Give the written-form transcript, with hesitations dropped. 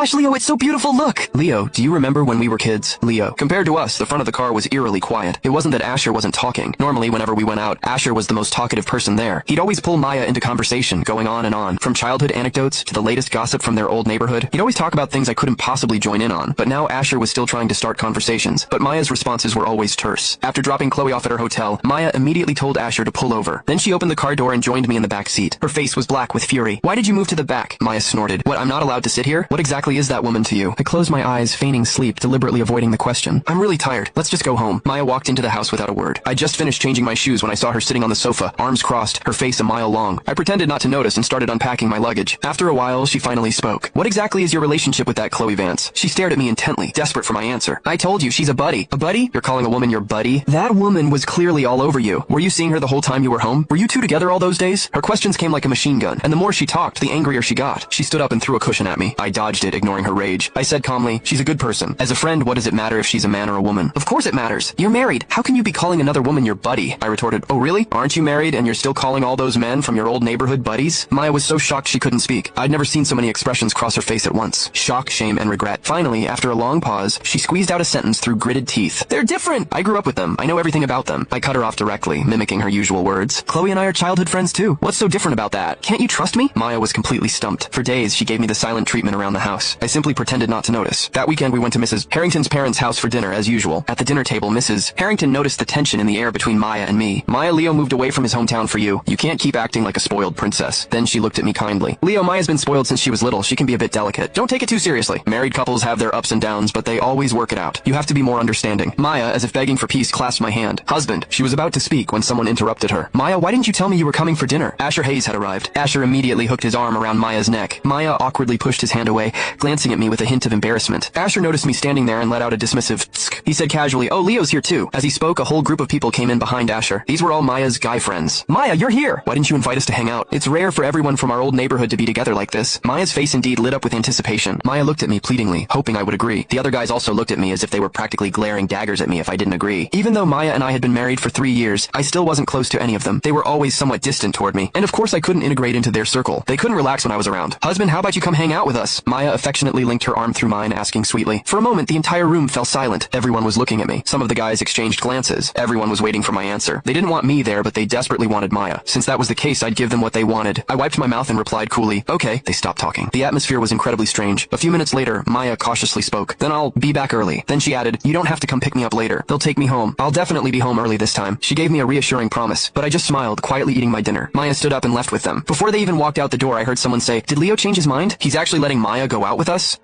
Gosh, Leo, it's so beautiful, look! Leo, do you remember when we were kids? Leo, compared to us, the front of the car was eerily quiet. It wasn't that Asher wasn't talking. Normally, whenever we went out, Asher was the most talkative person there. He'd always pull Maya into conversation, going on and on. From childhood anecdotes to the latest gossip from their old neighborhood, he'd always talk about things I couldn't possibly join in on. But now Asher was still trying to start conversations, but Maya's responses were always terse. After dropping Chloe off at her hotel, Maya immediately told Asher to pull over. Then she opened the car door and joined me in the back seat. Her face was black with fury. Why did you move to the back? Maya snorted. What, I'm not allowed to sit here? What exactly is that woman to you? I closed my eyes, feigning sleep, deliberately avoiding the question. I'm really tired. Let's just go home. Maya walked into the house without a word. I just finished changing my shoes when I saw her sitting on the sofa, arms crossed, her face a mile long. I pretended not to notice and started unpacking my luggage. After a while, she finally spoke. What exactly is your relationship with that Chloe Vance? She stared at me intently, desperate for my answer. I told you, she's a buddy. A buddy? You're calling a woman your buddy? That woman was clearly all over you. Were you seeing her the whole time you were home? Were you two together all those days? Her questions came like a machine gun, and the more she talked, the angrier she got. She stood up and threw a cushion at me. I dodged it, ignoring her rage. I said calmly, she's a good person. As a friend, what does it matter if she's a man or a woman? Of course it matters. You're married. How can you be calling another woman your buddy? I retorted. Oh really? Aren't you married and you're still calling all those men from your old neighborhood buddies? Maya was so shocked she couldn't speak. I'd never seen so many expressions cross her face at once. Shock, shame, and regret. Finally, after a long pause, she squeezed out a sentence through gritted teeth. They're different. I grew up with them. I know everything about them. I cut her off directly, mimicking her usual words. Chloe and I are childhood friends too. What's so different about that? Can't you trust me? Maya was completely stumped. For days, she gave me the silent treatment around the house. I simply pretended not to notice. That weekend, we went to Mrs. Harrington's parents' house for dinner, as usual. At the dinner table, Mrs. Harrington noticed the tension in the air between Maya and me. Maya, Leo moved away from his hometown for you. You can't keep acting like a spoiled princess. Then she looked at me kindly. Leo, Maya's been spoiled since she was little. She can be a bit delicate. Don't take it too seriously. Married couples have their ups and downs, but they always work it out. You have to be more understanding. Maya, as if begging for peace, clasped my hand. Husband. She was about to speak when someone interrupted her. Maya, why didn't you tell me you were coming for dinner? Asher Hayes had arrived. Asher immediately hooked his arm around Maya's neck. Maya awkwardly pushed his hand away, glancing at me with a hint of embarrassment. Asher noticed me standing there and let out a dismissive tsk. He said casually, oh, Leo's here too. As he spoke, a whole group of people came in behind Asher. These were all Maya's guy friends. Maya, you're here! Why didn't you invite us to hang out? It's rare for everyone from our old neighborhood to be together like this. Maya's face indeed lit up with anticipation. Maya looked at me pleadingly, hoping I would agree. The other guys also looked at me as if they were practically glaring daggers at me if I didn't agree. Even though Maya and I had been married for 3 years, I still wasn't close to any of them. They were always somewhat distant toward me. And of course I couldn't integrate into their circle. They couldn't relax when I was around. Husband, how about you come hang out with us? Maya affectionately linked her arm through mine, asking sweetly. For a moment, the entire room fell silent. Everyone was looking at me. Some of the guys exchanged glances. Everyone was waiting for my answer. They didn't want me there, but they desperately wanted Maya. Since that was the case, I'd give them what they wanted. I wiped my mouth and replied coolly, okay. They stopped talking. The atmosphere was incredibly strange. A few minutes later, Maya cautiously spoke. Then I'll be back early. Then she added, you don't have to come pick me up later. They'll take me home. I'll definitely be home early this time. She gave me a reassuring promise, but I just smiled, quietly eating my dinner. Maya stood up and left with them. Before they even walked out the door, I heard someone say, did Leo change his mind? He's actually letting Maya go out with us?